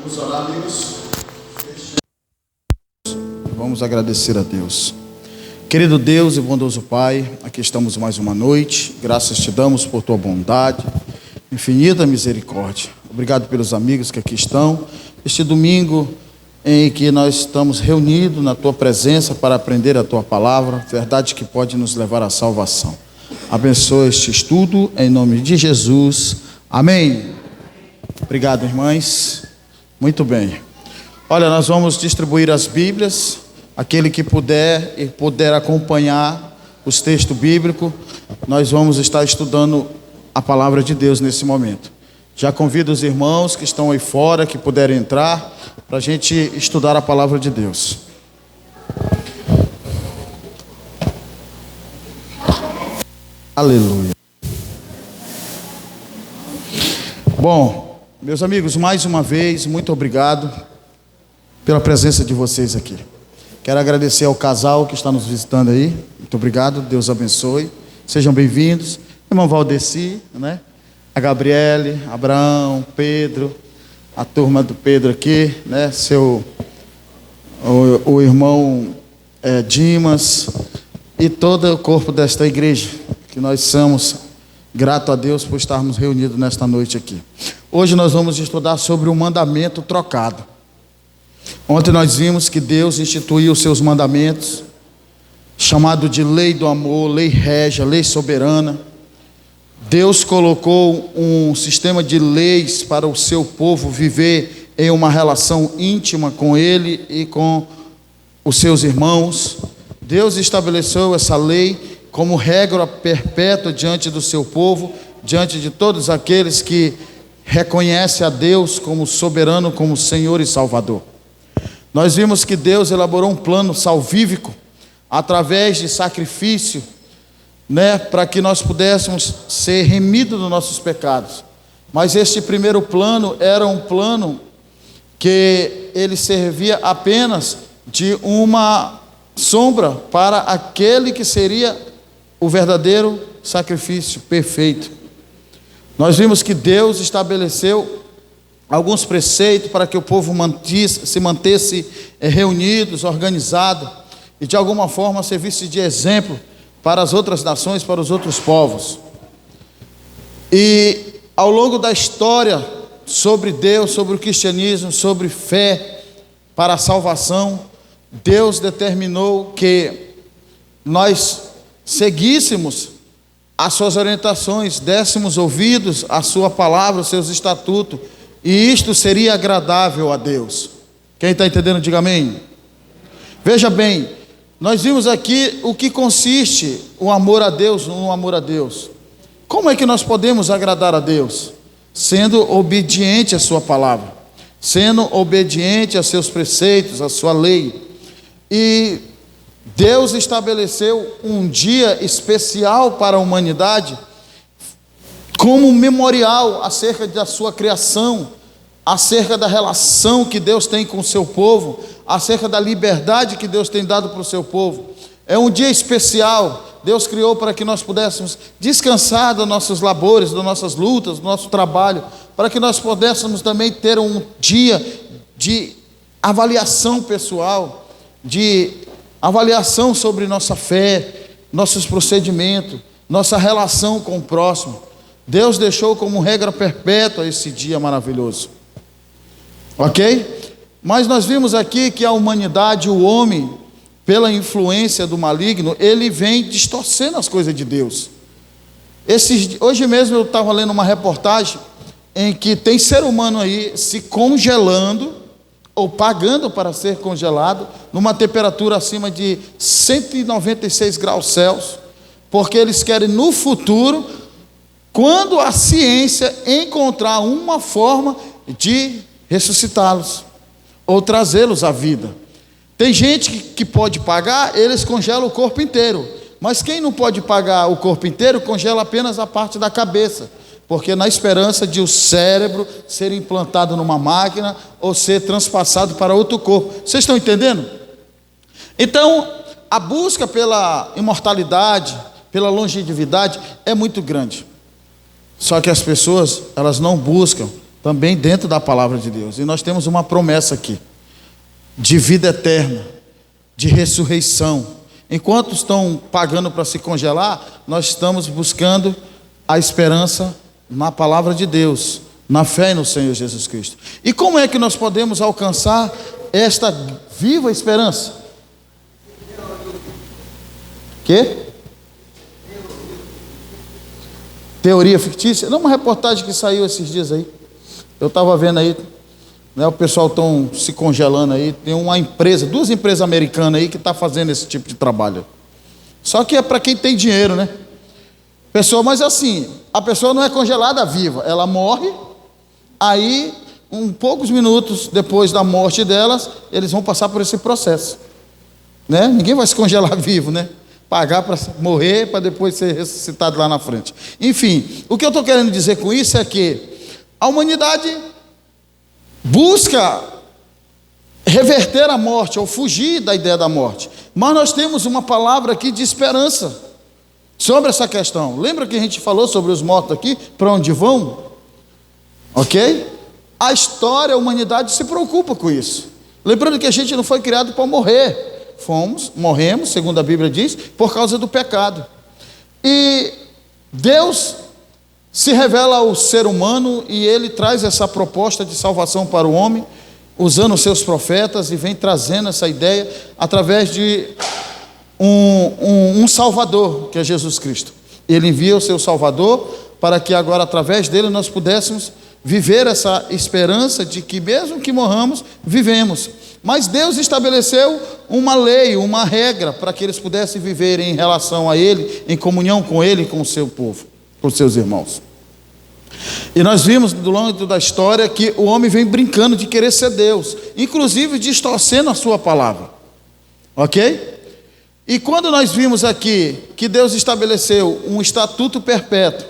Vamos orar, amigos. Vamos agradecer a Deus. Querido Deus e bondoso Pai, aqui estamos mais uma noite. Graças te damos por tua bondade, infinita misericórdia. Obrigado pelos amigos que aqui estão. Este domingo em que nós estamos reunidos na tua presença para aprender a tua palavra, verdade que pode nos levar à salvação. Abençoa este estudo em nome de Jesus. Amém. Obrigado, irmãs. Muito bem. Olha, nós vamos distribuir as Bíblias. Aquele que puder e puder acompanhar os textos bíblicos, nós vamos estar estudando a palavra de Deus nesse momento. Já convido os irmãos que estão aí fora, que puderem entrar, para a gente estudar a palavra de Deus. Aleluia. Bom, meus amigos, mais uma vez, muito obrigado pela presença de vocês aqui. Quero agradecer ao casal que está nos visitando aí. Muito obrigado, Deus abençoe. Sejam bem-vindos. Irmão Valdeci, né? A Gabriele, Abraão, Pedro, a turma do Pedro aqui, né? O irmão Dimas e todo o corpo desta igreja, que nós somos gratos a Deus por estarmos reunidos nesta noite aqui. Hoje nós vamos estudar sobre o mandamento trocado. Ontem nós vimos que Deus instituiu os seus mandamentos, chamado de lei do amor, lei régia, lei soberana. Deus colocou um sistema de leis para o seu povo viver em uma relação íntima com Ele e com os seus irmãos. Deus estabeleceu essa lei como regra perpétua diante do seu povo, diante de todos aqueles que reconhecem a Deus como soberano, como Senhor e Salvador. Nós vimos que Deus elaborou um plano salvífico através de sacrifício, né, para que nós pudéssemos ser remidos dos nossos pecados. Mas este primeiro plano era um plano que ele servia apenas de uma sombra para aquele que seria o verdadeiro sacrifício perfeito. Nós vimos que Deus estabeleceu alguns preceitos para que o povo se mantesse reunidos, organizado e de alguma forma servisse de exemplo para as outras nações, para os outros povos. E ao longo da história sobre Deus, sobre o cristianismo, sobre fé para a salvação, Deus determinou que nós seguíssemos as suas orientações, dessemos ouvidos à sua palavra, aos seus estatutos, e isto seria agradável a Deus. Quem está entendendo, diga amém. Veja bem, nós vimos aqui o que consiste o amor a Deus, no amor a Deus. Como é que nós podemos agradar a Deus? Sendo obediente à sua palavra, sendo obediente a seus preceitos, à sua lei. E Deus estabeleceu um dia especial para a humanidade, como um memorial acerca da sua criação, acerca da relação que Deus tem com o seu povo, acerca da liberdade que Deus tem dado para o seu povo. É um dia especial. Deus criou para que nós pudéssemos descansar dos nossos labores, das nossas lutas, do nosso trabalho, para que nós pudéssemos também ter um dia de avaliação pessoal, de avaliação sobre nossa fé, nossos procedimentos, nossa relação com o próximo. Deus deixou como regra perpétua esse dia maravilhoso. Ok? Mas nós vimos aqui que a humanidade, o homem, pela influência do maligno, ele vem distorcendo as coisas de Deus. Hoje mesmo eu estava lendo uma reportagem em que tem ser humano aí se congelando ou pagando para ser congelado numa temperatura acima de 196 graus Celsius, porque eles querem no futuro, quando a ciência encontrar uma forma de ressuscitá-los ou trazê-los à vida. Tem gente que pode pagar, eles congelam o corpo inteiro, mas quem não pode pagar o corpo inteiro, congela apenas a parte da cabeça, porque na esperança de o cérebro ser implantado numa máquina ou ser transpassado para outro corpo. Vocês estão entendendo? Então, a busca pela imortalidade, pela longevidade é muito grande. Só que as pessoas, elas não buscam também dentro da palavra de Deus. E nós temos uma promessa aqui, de vida eterna, de ressurreição. Enquanto estão pagando para se congelar, nós estamos buscando a esperança na palavra de Deus, na fé no Senhor Jesus Cristo. E como é que nós podemos alcançar esta viva esperança? Quê? Teoria fictícia? Não, uma reportagem que saiu esses dias aí. Eu estava vendo aí, né, o pessoal estão se congelando aí. Tem uma empresa, 2 empresas americanas aí que está fazendo esse tipo de trabalho. Só que é para quem tem dinheiro, né? Pessoa, mas assim, a pessoa não é congelada viva, ela morre, aí, poucos minutos depois da morte delas, eles vão passar por esse processo, né? Ninguém vai se congelar vivo, né? Pagar para morrer, para depois ser ressuscitado lá na frente. Enfim, o que eu estou querendo dizer com isso é que a humanidade busca reverter a morte, ou fugir da ideia da morte, mas nós temos uma palavra aqui de esperança sobre essa questão. Lembra que a gente falou sobre os mortos aqui, para onde vão? Ok? A história, a humanidade se preocupa com isso. Lembrando que a gente não foi criado para morrer. Morremos, segundo a Bíblia diz, por causa do pecado. E Deus se revela ao ser humano e Ele traz essa proposta de salvação para o homem, usando os seus profetas, e vem trazendo essa ideia através de um Salvador, que é Jesus Cristo. Ele envia o seu Salvador para que agora, através dele, nós pudéssemos viver essa esperança de que mesmo que morramos, vivemos. Mas Deus estabeleceu uma lei, uma regra, para que eles pudessem viver em relação a Ele, em comunhão com Ele e com o seu povo, com os seus irmãos. E nós vimos do longo da história que o homem vem brincando de querer ser Deus, inclusive distorcendo a sua palavra. Ok? E quando nós vimos aqui que Deus estabeleceu um estatuto perpétuo,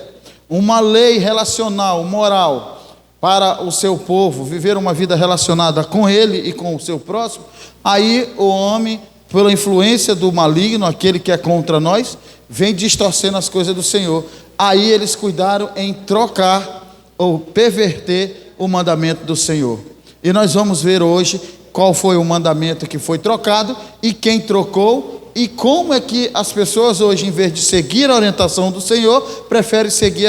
uma lei relacional, moral, para o seu povo viver uma vida relacionada com ele e com o seu próximo, aí o homem, pela influência do maligno, aquele que é contra nós, vem distorcendo as coisas do Senhor. Aí eles cuidaram em trocar ou perverter o mandamento do Senhor. E nós vamos ver hoje qual foi o mandamento que foi trocado e quem trocou, e como é que as pessoas hoje, em vez de seguir a orientação do Senhor, preferem seguir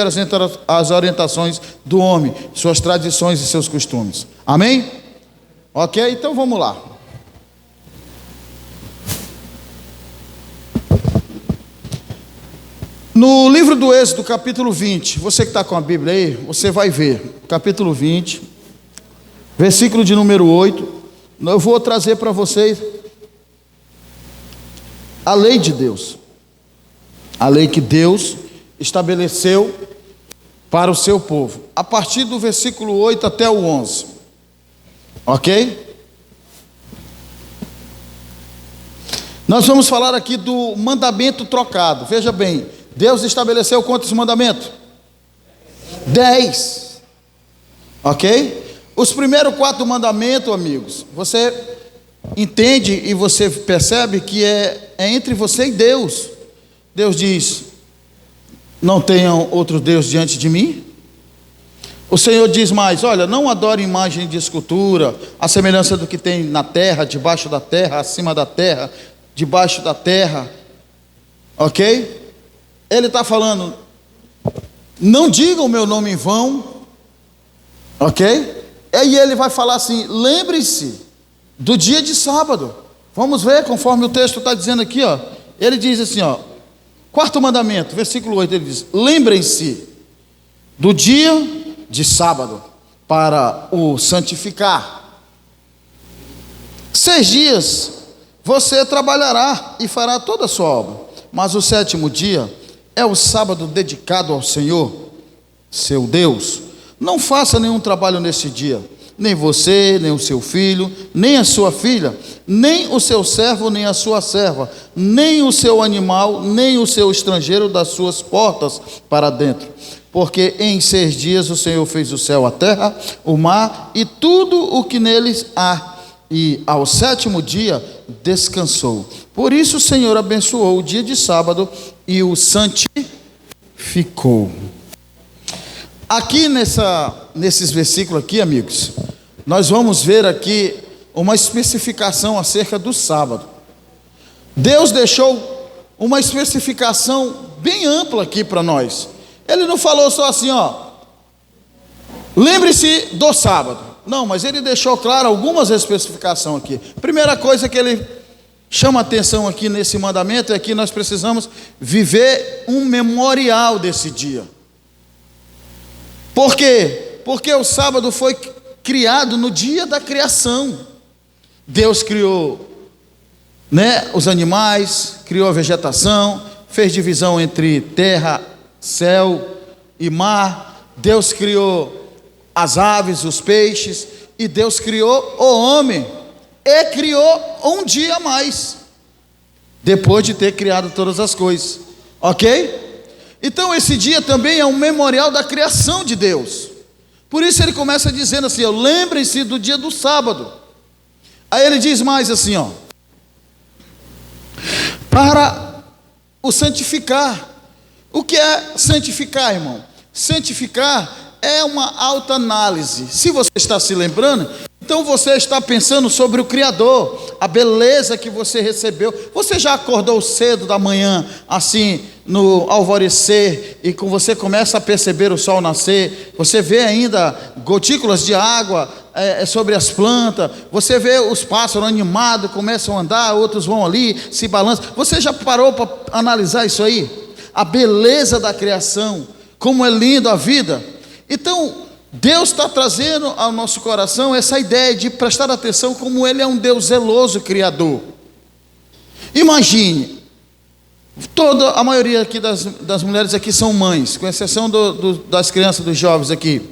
as orientações do homem, suas tradições e seus costumes. Amém? Ok? Então vamos lá. No livro do Êxodo, capítulo 20, você que está com a Bíblia aí, você vai ver, capítulo 20, versículo de número 8, eu vou trazer para vocês a lei de Deus, a lei que Deus estabeleceu para o seu povo, a partir do versículo 8 até o 11, ok? Nós vamos falar aqui do mandamento trocado. Veja bem, Deus estabeleceu quantos mandamentos? 10, ok? Os primeiros 4 mandamentos, amigos, você entende e você percebe que é entre você e Deus. Deus diz: não tenham outro Deus diante de mim. O Senhor diz mais: olha, não adore imagem de escultura, a semelhança do que tem na terra, debaixo da terra, acima da terra, debaixo da terra. Ok? Ele está falando: não digam o meu nome em vão. Ok? E aí ele vai falar assim: lembre-se do dia de sábado. Vamos ver, conforme o texto está dizendo aqui, ó. Ele diz assim, ó, 4º mandamento, versículo 8, ele diz: lembrem-se do dia de sábado para o santificar. 6 dias você trabalhará e fará toda a sua obra, mas o 7º dia é o sábado dedicado ao Senhor, seu Deus. Não faça nenhum trabalho nesse dia, nem você, nem o seu filho, nem a sua filha, nem o seu servo, nem a sua serva, nem o seu animal, nem o seu estrangeiro das suas portas para dentro. Porque em 6 dias o Senhor fez o céu, a terra, o mar e tudo o que neles há. E ao 7º dia descansou. Por isso o Senhor abençoou o dia de sábado e o santificou. Aqui nessa nesses versículos aqui, amigos, nós vamos ver aqui uma especificação acerca do sábado. Deus deixou uma especificação bem ampla aqui para nós. Ele não falou só assim, lembre-se do sábado. Não, mas ele deixou claro algumas especificações aqui. Primeira coisa que ele chama atenção aqui nesse mandamento é que nós precisamos viver um memorial desse dia. Por quê? Porque o sábado foi criado no dia da criação. Deus criou, os animais, criou a vegetação, fez divisão entre terra, céu e mar. Deus criou as aves, os peixes, e Deus criou o homem, e criou um dia a mais, depois de ter criado todas as coisas, ok? Então esse dia também é um memorial da criação de Deus. Por isso ele começa dizendo assim, lembrem-se do dia do sábado. Aí ele diz mais assim, para o santificar. O que é santificar, irmão? Santificar é uma autoanálise. Se você está se lembrando, então você está pensando sobre o Criador, a beleza que você recebeu. Você já acordou cedo da manhã, assim, no alvorecer, e você começa a perceber o sol nascer, você vê ainda gotículas de água sobre as plantas, você vê os pássaros animados, começam a andar, outros vão ali, se balançam. Você já parou para analisar isso aí? A beleza da criação, como é linda a vida. Então, Deus está trazendo ao nosso coração essa ideia de prestar atenção como Ele é um Deus zeloso, Criador. Imagine, a maioria aqui das mulheres aqui são mães, com exceção das crianças, dos jovens aqui.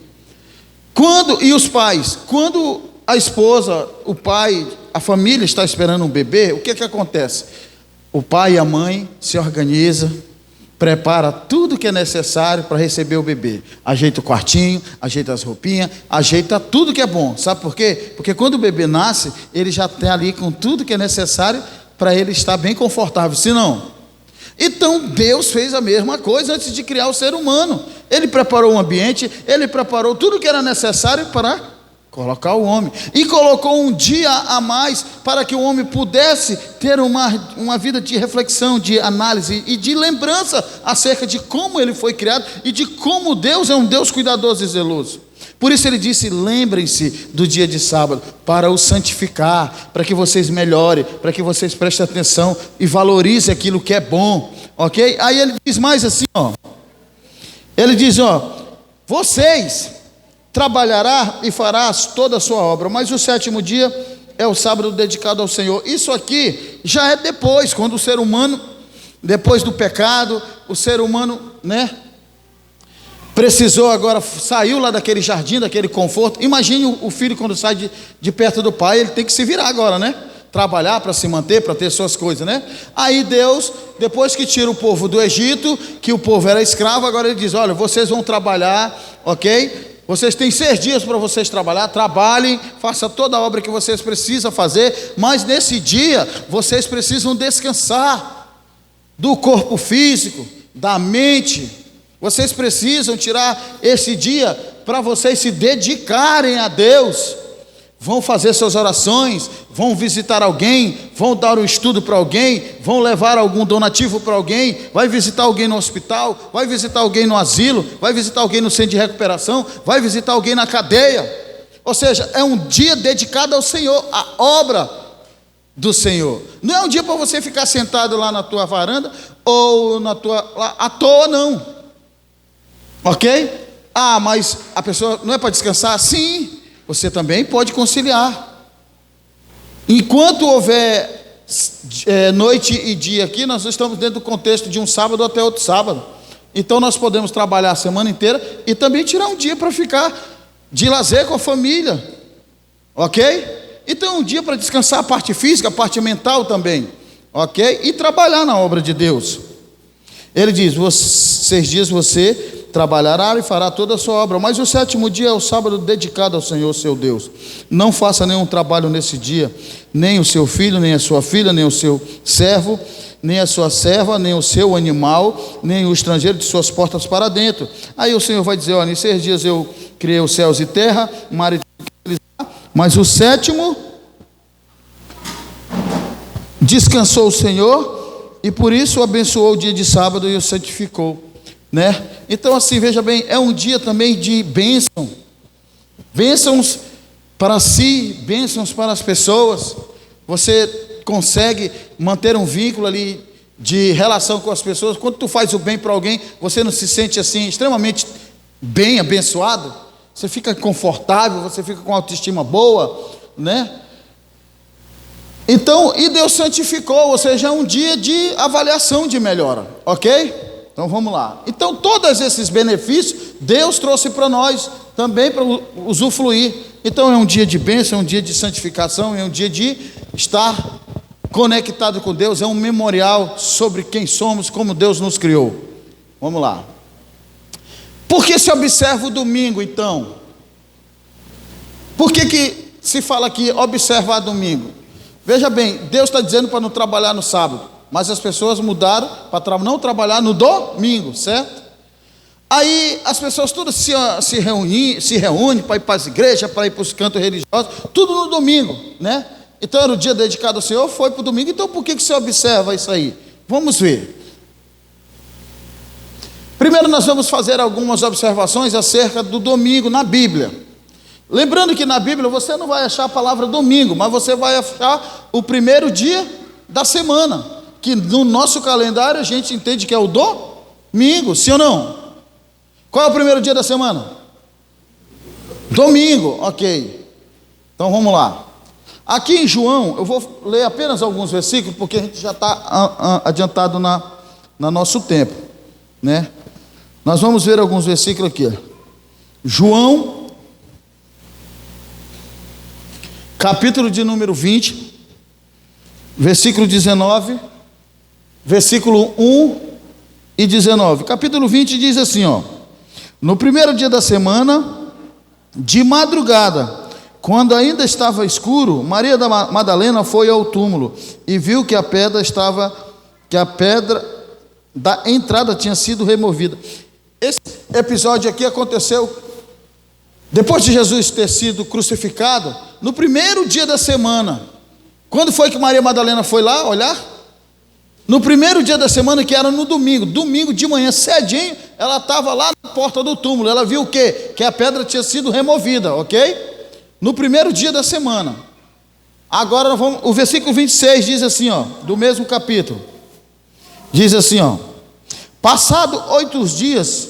E os pais, quando a esposa, o pai, a família está esperando um bebê, o que acontece? O pai e a mãe se organizam, prepara tudo que é necessário para receber o bebê. Ajeita o quartinho, ajeita as roupinhas, ajeita tudo que é bom. Sabe por quê? Porque quando o bebê nasce, ele já está ali com tudo que é necessário para ele estar bem confortável. Se não, então Deus fez a mesma coisa antes de criar o ser humano. Ele preparou um ambiente, ele preparou tudo que era necessário para colocar o homem, e colocou um dia a mais para que o homem pudesse ter uma vida de reflexão, de análise e de lembrança acerca de como ele foi criado e de como Deus é um Deus cuidadoso e zeloso. Por isso ele disse, lembrem-se do dia de sábado, para o santificar, para que vocês melhorem, para que vocês prestem atenção e valorizem aquilo que é bom, ok? Aí ele diz mais assim, ele diz, vocês trabalhará e farás toda a sua obra, mas o sétimo dia é o sábado dedicado ao Senhor. Isso aqui já é depois, quando o ser humano, depois do pecado, o ser humano, precisou agora, saiu lá daquele jardim, daquele conforto. Imagine o filho quando sai de perto do pai, ele tem que se virar agora, trabalhar para se manter, para ter suas coisas, Aí Deus, depois que tira o povo do Egito, que o povo era escravo, agora ele diz, olha, vocês vão trabalhar, ok? Vocês têm 6 dias para vocês trabalhar, trabalhem, façam toda a obra que vocês precisam fazer, mas nesse dia, vocês precisam descansar do corpo físico, da mente. Vocês precisam tirar esse dia para vocês se dedicarem a Deus. Vão fazer suas orações, vão visitar alguém, vão dar um estudo para alguém, vão levar algum donativo para alguém, vai visitar alguém no hospital, vai visitar alguém no asilo, vai visitar alguém no centro de recuperação, vai visitar alguém na cadeia. Ou seja, é um dia dedicado ao Senhor, à obra do Senhor. Não é um dia para você ficar sentado lá na tua varanda ou lá, à toa, não. Ok? Mas a pessoa não é para descansar? Sim. Você também pode conciliar. Enquanto houver noite e dia aqui, nós estamos dentro do contexto de um sábado até outro sábado. Então nós podemos trabalhar a semana inteira e também tirar um dia para ficar de lazer com a família. Ok? Então um dia para descansar a parte física, a parte mental também. Ok? E trabalhar na obra de Deus. Ele diz, 6 dias você trabalhará e fará toda a sua obra, mas o sétimo dia é o sábado dedicado ao Senhor seu Deus. Não faça nenhum trabalho nesse dia, nem o seu filho, nem a sua filha, nem o seu servo, nem a sua serva, nem o seu animal, nem o estrangeiro de suas portas para dentro. Aí o Senhor vai dizer, olha, em 6 dias eu criei os céus e terra, mar e tudo que eles há, mas o sétimo descansou o Senhor e por isso abençoou o dia de sábado e o santificou, né? Então assim, veja bem, é um dia também de bênção, bênçãos para si, bênçãos para as pessoas. Você consegue manter um vínculo ali de relação com as pessoas. Quando tu faz o bem para alguém, você não se sente assim extremamente bem abençoado? Você fica confortável, você fica com autoestima boa, né? Então, e Deus santificou, ou seja, é um dia de avaliação de melhora, ok? Então vamos lá. Então todos esses benefícios Deus trouxe para nós também para usufruir. Então é um dia de bênção, é um dia de santificação, é um dia de estar conectado com Deus, é um memorial sobre quem somos, como Deus nos criou. Vamos lá. Por que se observa o domingo então? Por que se fala aqui observar domingo? Veja bem, Deus está dizendo para não trabalhar no sábado, mas as pessoas mudaram para não trabalhar no domingo, certo? Aí as pessoas todas se reúnem para ir para as igrejas, para ir para os cantos religiosos, tudo no domingo, né? Então era o dia dedicado ao Senhor, foi para o domingo. Então por que você observa isso aí? Vamos ver. Primeiro nós vamos fazer algumas observações acerca do domingo na Bíblia. Lembrando que na Bíblia você não vai achar a palavra domingo, mas você vai achar o primeiro dia da semana, que no nosso calendário a gente entende que é o domingo, sim ou não? Qual é o primeiro dia da semana? Domingo, ok. Então vamos lá. Aqui em João, eu vou ler apenas alguns versículos, porque a gente já está adiantado no nosso tempo, né? Nós vamos ver alguns versículos aqui. João, capítulo de número 20, versículo 19, versículo 1 e 19. Capítulo 20 diz assim, ó: no primeiro dia da semana, de madrugada, quando ainda estava escuro, Maria da Madalena foi ao túmulo e viu que a pedra da entrada tinha sido removida. Esse episódio aqui aconteceu depois de Jesus ter sido crucificado, no primeiro dia da semana. Quando foi que Maria Madalena foi lá olhar? No primeiro dia da semana, que era no domingo. Domingo de manhã, cedinho, ela estava lá na porta do túmulo. Ela viu o quê? Que a pedra tinha sido removida, ok? No primeiro dia da semana. Agora o versículo 26 diz assim, ó, do mesmo capítulo. Diz assim, ó: Passado 8 dias,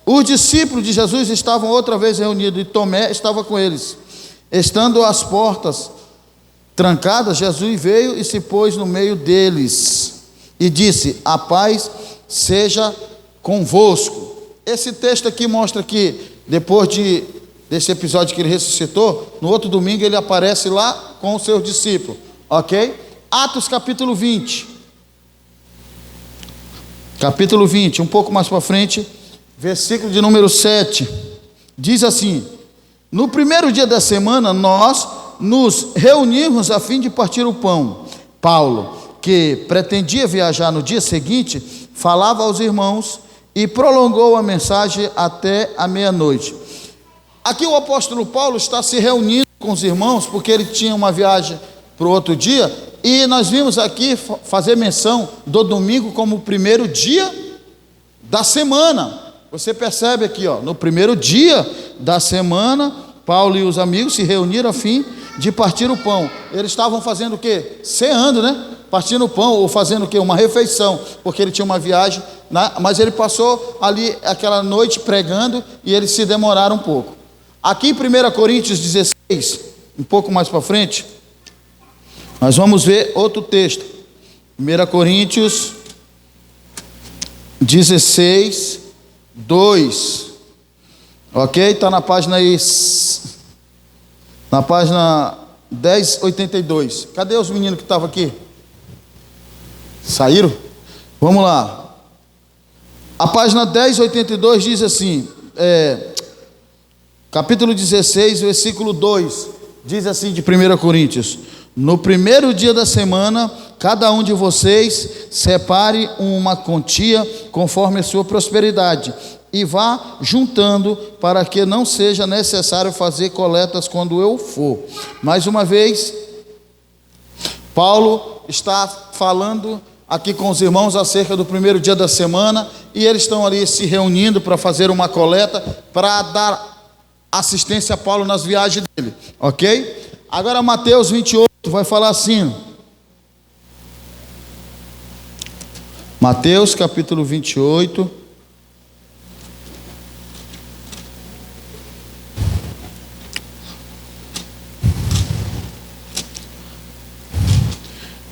os discípulos de Jesus estavam outra vez reunidos e Tomé estava com eles. Estando as portas trancadas, Jesus veio e se pôs no meio deles e disse: a paz seja convosco. Esse texto aqui mostra que depois desse episódio que ele ressuscitou, no outro domingo ele aparece lá com os seus discípulos, ok? Atos capítulo 20, um pouco mais para frente, versículo de número 7, diz assim: no primeiro dia da semana nós nos reunimos a fim de partir o pão. Paulo, que pretendia viajar no dia seguinte, falava aos irmãos e prolongou a mensagem até a meia-noite. Aqui o apóstolo Paulo está se reunindo com os irmãos, porque ele tinha uma viagem para o outro dia, e nós vimos aqui fazer menção do domingo como o primeiro dia da semana. Você percebe aqui, ó, no primeiro dia da semana, Paulo e os amigos se reuniram a fim de partir o pão. Eles estavam fazendo o quê? Ceando, né? Partindo o pão, ou fazendo o quê? Uma refeição, porque ele tinha uma viagem, mas ele passou ali aquela noite pregando, e eles se demoraram um pouco. Aqui em 1 Coríntios 16, um pouco mais para frente, nós vamos ver outro texto. 1 Coríntios 16, 2, ok? Está na página aí, na página 1082. Cadê os meninos que estavam aqui? Saíram? Vamos lá. A página 1082 diz assim, capítulo 16, versículo 2, diz assim de 1 Coríntios: no primeiro dia da semana, cada um de vocês separe uma quantia conforme a sua prosperidade, e vá juntando, para que não seja necessário fazer coletas quando eu for. Mais uma vez, Paulo está falando aqui com os irmãos acerca do primeiro dia da semana, e eles estão ali se reunindo para fazer uma coleta, para dar assistência a Paulo nas viagens dele, ok? Agora Mateus 28 vai falar assim, Mateus capítulo 28,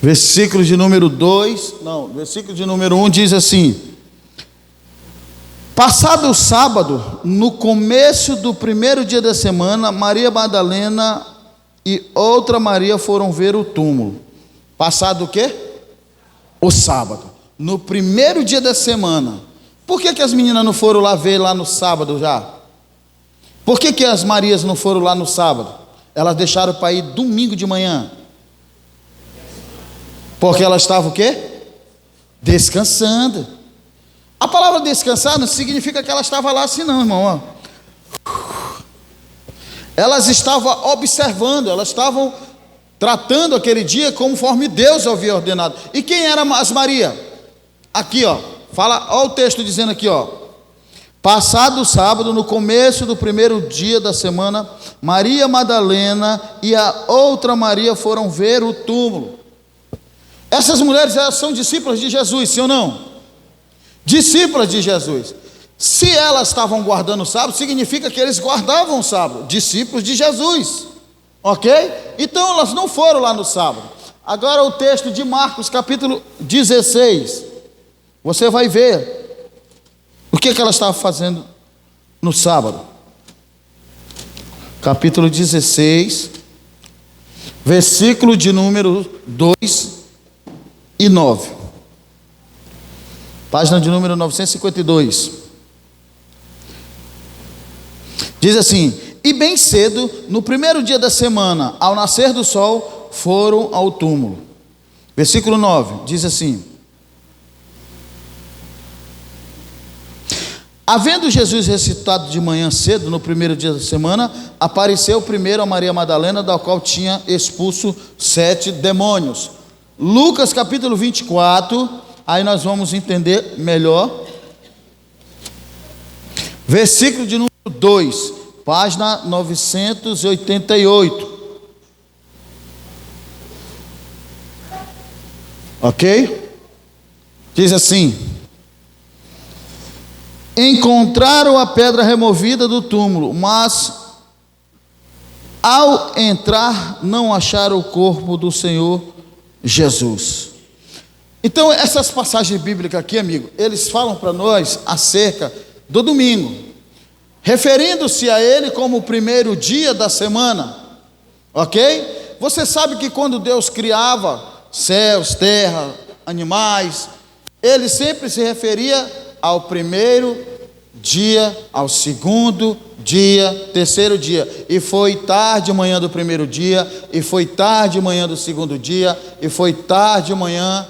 versículo de número 1 diz assim: passado o sábado, no começo do primeiro dia da semana, Maria Madalena e outra Maria foram ver o túmulo. Passado o quê? O sábado, no primeiro dia da semana. Por que as meninas não foram lá ver lá no sábado já? Por que as Marias não foram lá no sábado? Elas deixaram para ir domingo de manhã. Porque ela estava o quê? Descansando. A palavra descansar não significa que ela estava lá assim não, irmão. Elas estavam observando, elas estavam tratando aquele dia conforme Deus havia ordenado. E quem eram as Maria? Aqui, ó, fala, ó o texto dizendo aqui, ó. Passado o sábado, no começo do primeiro dia da semana, Maria Madalena e a outra Maria foram ver o túmulo. Essas mulheres, elas são discípulas de Jesus, sim ou não? Discípulas de Jesus. Se elas estavam guardando o sábado, significa que eles guardavam o sábado. Discípulos de Jesus, ok? Então elas não foram lá no sábado. Agora o texto de Marcos capítulo 16. Você vai ver o que elas estavam fazendo no sábado. Capítulo 16, versículo de número 2 e 9, página de número 952, diz assim: e bem cedo, no primeiro dia da semana, ao nascer do sol, foram ao túmulo. Versículo 9, diz assim: havendo Jesus ressuscitado de manhã cedo, no primeiro dia da semana, apareceu primeiro a Maria Madalena, da qual tinha expulso 7 demônios. Lucas capítulo 24, aí nós vamos entender melhor. Versículo de número 2, página 988. Ok? Diz assim: encontraram a pedra removida do túmulo, mas ao entrar não acharam o corpo do Senhor Jesus. Então essas passagens bíblicas aqui, amigo, eles falam para nós acerca do domingo, referindo-se a ele como o primeiro dia da semana, ok? Você sabe que quando Deus criava céus, terra, animais, ele sempre se referia ao primeiro dia, ao segundo dia, terceiro dia, e foi tarde de manhã do primeiro dia, e foi tarde de manhã do segundo dia, e foi tarde de manhã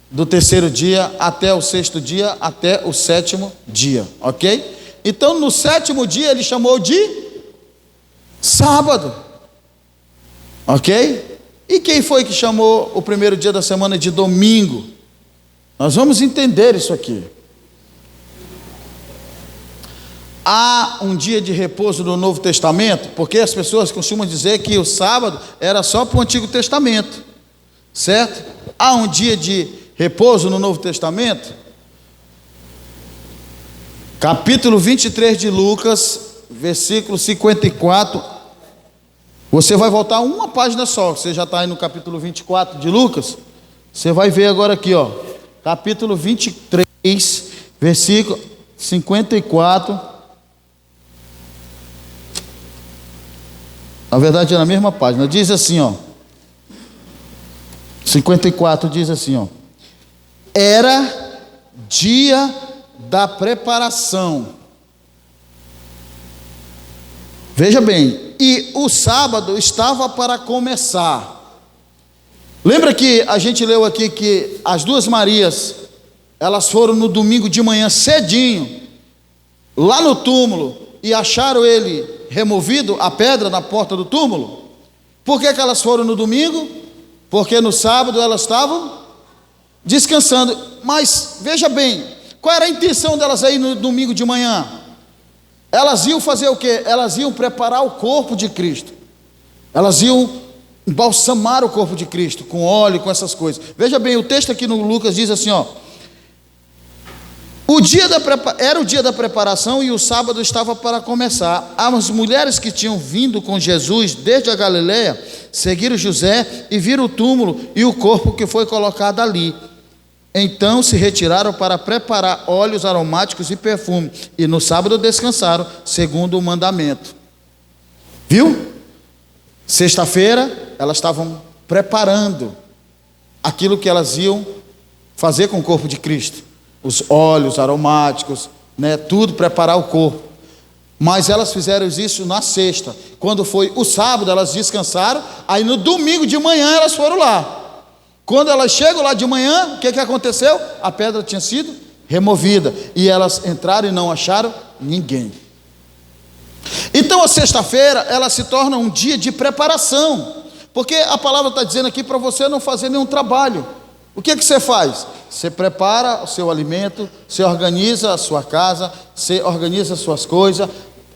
do terceiro dia, até o sexto dia, até o sétimo dia, ok? Então no sétimo dia ele chamou de sábado, ok? E quem foi que chamou o primeiro dia da semana de domingo? Nós vamos entender isso aqui. Há um dia de repouso no Novo Testamento, porque as pessoas costumam dizer que o sábado era só para o Antigo Testamento, certo? Há um dia de repouso no Novo Testamento. Capítulo 23 de Lucas, versículo 54. Você vai voltar uma página só, você já está aí no capítulo 24 de Lucas. Você vai ver agora aqui, ó, capítulo 23, versículo 54. Na verdade é na mesma página, diz assim, ó, 54 diz assim, ó: era dia da preparação. Veja bem, e o sábado estava para começar. Lembra que a gente leu aqui que as duas Marias, elas foram no domingo de manhã cedinho, lá no túmulo e acharam ele removido, a pedra na porta do túmulo? Por que elas foram no domingo? Porque no sábado elas estavam descansando. Mas veja bem, qual era a intenção delas aí no domingo de manhã? Elas iam fazer o quê? Elas iam preparar o corpo de Cristo. Elas iam embalsamar o corpo de Cristo com óleo, com essas coisas. Veja bem, o texto aqui no Lucas diz assim, ó: era o dia da preparação e o sábado estava para começar. As mulheres que tinham vindo com Jesus desde a Galileia seguiram José e viram o túmulo e o corpo que foi colocado ali. Então se retiraram para preparar óleos aromáticos e perfume, e no sábado descansaram, segundo o mandamento. Viu? Sexta-feira elas estavam preparando aquilo que elas iam fazer com o corpo de Cristo. Os óleos aromáticos, né, tudo, preparar o corpo. Mas elas fizeram isso na sexta. Quando foi o sábado, elas descansaram. Aí no domingo de manhã elas foram lá. Quando elas chegam lá de manhã, o que aconteceu? A pedra tinha sido removida. E elas entraram e não acharam ninguém. Então a sexta-feira, ela se torna um dia de preparação. Porque a palavra está dizendo aqui para você não fazer nenhum trabalho. O que você faz? Você prepara o seu alimento, você organiza a sua casa, você organiza as suas coisas,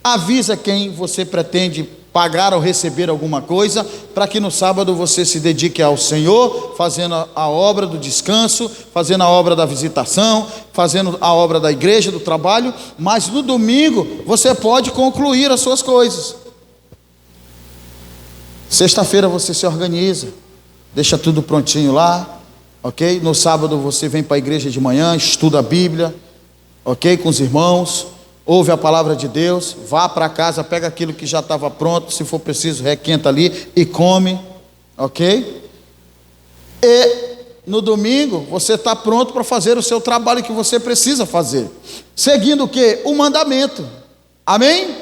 avisa quem você pretende pagar ou receber alguma coisa, para que no sábado você se dedique ao Senhor, fazendo a obra do descanso, fazendo a obra da visitação, fazendo a obra da igreja, do trabalho, mas no domingo você pode concluir as suas coisas. Sexta-feira você se organiza, deixa tudo prontinho lá. Ok? No sábado você vem para a igreja de manhã, estuda a Bíblia, ok? Com os irmãos, ouve a palavra de Deus, vá para casa, pega aquilo que já estava pronto, se for preciso requenta ali e come, ok? E no domingo você está pronto para fazer o seu trabalho que você precisa fazer, seguindo o que? O mandamento, amém?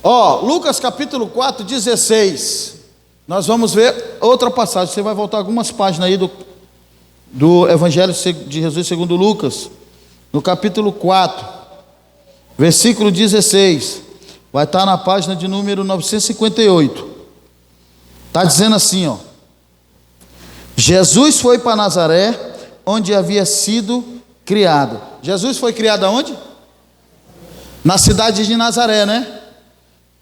Ó, Lucas capítulo 4, 16. Nós vamos ver outra passagem. Você vai voltar algumas páginas aí do Evangelho de Jesus segundo Lucas, no capítulo 4, versículo 16. Vai estar na página de número 958. Está dizendo assim, ó: Jesus foi para Nazaré, onde havia sido criado. Jesus foi criado aonde? Na cidade de Nazaré, né?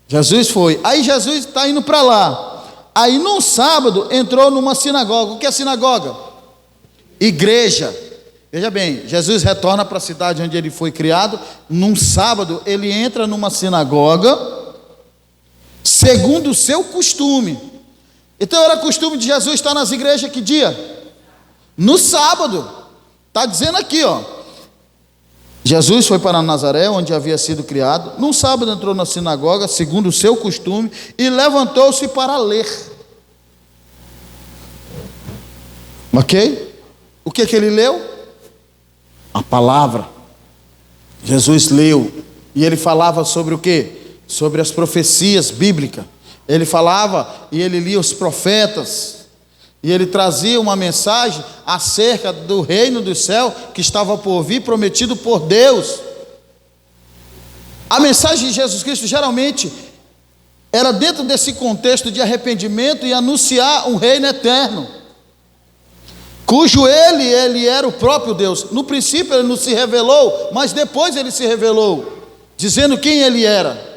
Jesus foi. Aí Jesus está indo para lá. Aí num sábado entrou numa sinagoga. O que é sinagoga? Igreja. Veja bem, Jesus retorna para a cidade onde ele foi criado. Num sábado ele entra numa sinagoga, segundo o seu costume. Então era costume de Jesus estar nas igrejas que dia? No sábado. Está dizendo aqui, ó: Jesus foi para Nazaré, onde havia sido criado. Num sábado entrou na sinagoga, segundo o seu costume, e levantou-se para ler. Ok? O que ele leu? A palavra. Jesus leu. E ele falava sobre o quê? Sobre as profecias bíblicas. Ele falava e ele lia os profetas. E ele trazia uma mensagem acerca do reino do céu que estava por vir, prometido por Deus. A mensagem de Jesus Cristo geralmente era dentro desse contexto de arrependimento e anunciar um reino eterno, cujo ele era o próprio Deus. No princípio ele não se revelou, mas depois ele se revelou, dizendo quem ele era.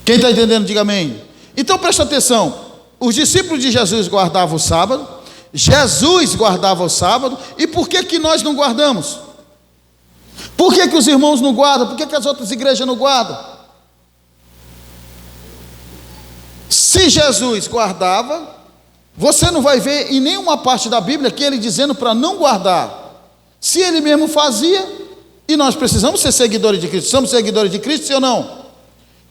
Quem está entendendo, diga amém. Então presta atenção. Os discípulos de Jesus guardavam o sábado, Jesus guardava o sábado, e por que nós não guardamos? Por que os irmãos não guardam? Por que as outras igrejas não guardam? Se Jesus guardava, você não vai ver em nenhuma parte da Bíblia que ele dizendo para não guardar. Se ele mesmo fazia, e nós precisamos ser seguidores de Cristo. Somos seguidores de Cristo, sim ou não?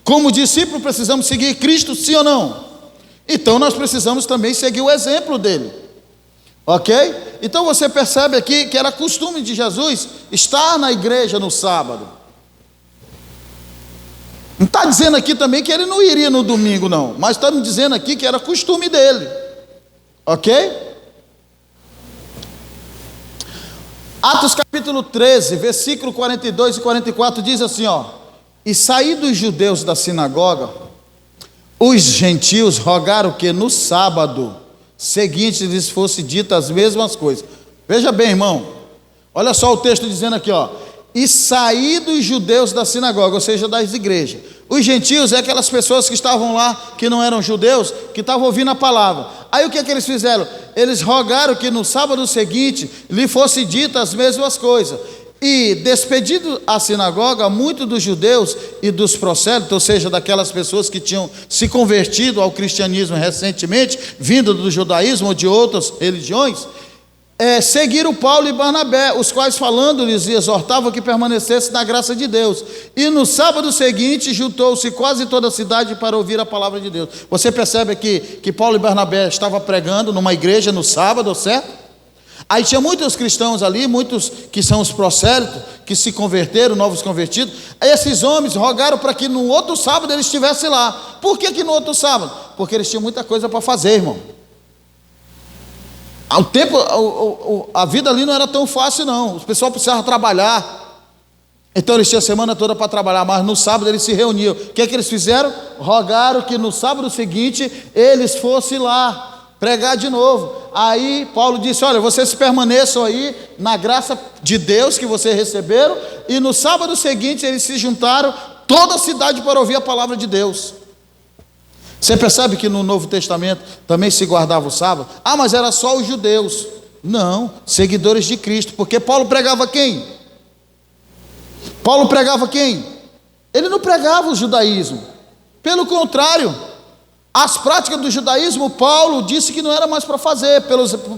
Como discípulo precisamos seguir Cristo, sim ou não? Então nós precisamos também seguir o exemplo dele, ok? Então você percebe aqui que era costume de Jesus estar na igreja no sábado. Não está dizendo aqui também que ele não iria no domingo, não, mas está me dizendo aqui que era costume dele, ok? Atos capítulo 13, versículo 42 e 44 diz assim, ó: e saídos os judeus da sinagoga, os gentios rogaram que no sábado seguinte lhes fosse dita as mesmas coisas. Veja bem, irmão, olha só o texto dizendo aqui, ó: e saídos os judeus da sinagoga, ou seja, das igrejas. Os gentios é aquelas pessoas que estavam lá, que não eram judeus, que estavam ouvindo a palavra. Aí o que é que eles fizeram? Eles rogaram que no sábado seguinte lhe fosse dita as mesmas coisas. E despedido a sinagoga, muitos dos judeus e dos prosélitos, ou seja, daquelas pessoas que tinham se convertido ao cristianismo recentemente, vindo do judaísmo ou de outras religiões, seguiram Paulo e Barnabé, os quais falando-lhes exortavam que permanecesse na graça de Deus. E no sábado seguinte juntou-se quase toda a cidade para ouvir a palavra de Deus. Você percebe aqui que Paulo e Barnabé estavam pregando numa igreja no sábado, certo? Aí tinha muitos cristãos ali, muitos que são os prosélitos, que se converteram, novos convertidos. Aí esses homens rogaram para que no outro sábado eles estivessem lá. Por que no outro sábado? Porque eles tinham muita coisa para fazer, irmão. A vida ali não era tão fácil não, o pessoal precisava trabalhar, então eles tinham a semana toda para trabalhar, mas no sábado eles se reuniam. O que é que eles fizeram? Rogaram que no sábado seguinte eles fossem lá pregar de novo. Aí Paulo disse: olha, vocês permaneçam aí na graça de Deus que vocês receberam, e no sábado seguinte eles se juntaram, toda a cidade, para ouvir a palavra de Deus. Você percebe que no Novo Testamento também se guardava o sábado? Ah, mas era só os judeus. Não, seguidores de Cristo. Porque Paulo pregava quem? Paulo pregava quem? Ele não pregava o judaísmo. Pelo contrário, as práticas do judaísmo, Paulo disse que não era mais para fazer.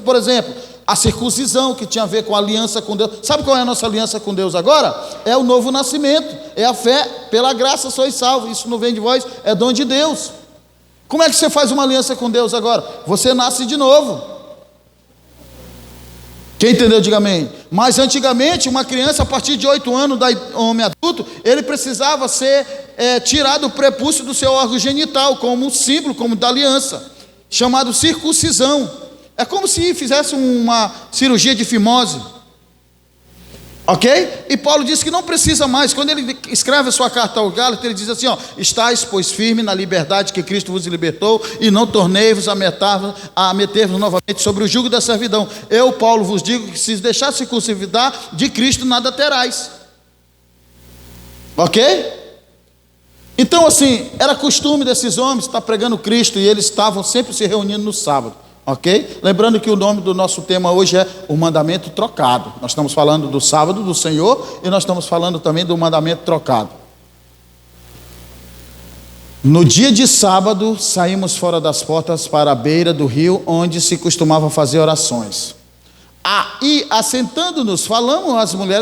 Por exemplo, a circuncisão, que tinha a ver com a aliança com Deus. Sabe qual é a nossa aliança com Deus agora? É o novo nascimento, é a fé, pela graça sois salvos. Isso não vem de vós, é dom de Deus. Como é que você faz uma aliança com Deus agora? Você nasce de novo. Quem entendeu, diga amém. Mas antigamente, uma criança a partir de 8 anos, homem adulto, ele precisava ser tirado o prepúcio do seu órgão genital, como um símbolo, como da aliança, chamado circuncisão. É como se fizesse uma cirurgia de fimose. Ok? E Paulo diz que não precisa mais. Quando ele escreve a sua carta ao Gálatas, ele diz assim, ó: estáis, pois, firme na liberdade que Cristo vos libertou, e não tornei-vos a meter-vos novamente sobre o jugo da servidão. Eu, Paulo, vos digo que se deixar circuncidar de Cristo, nada terás. Ok? Então, assim, era costume desses homens estar pregando Cristo, e eles estavam sempre se reunindo no sábado. Ok? Lembrando que o nome do nosso tema hoje é o mandamento trocado. Nós estamos falando do sábado do Senhor, e nós estamos falando também do mandamento trocado. No dia de sábado, saímos fora das portas para a beira do rio, onde se costumava fazer orações. E assentando-nos, falamos às mulheres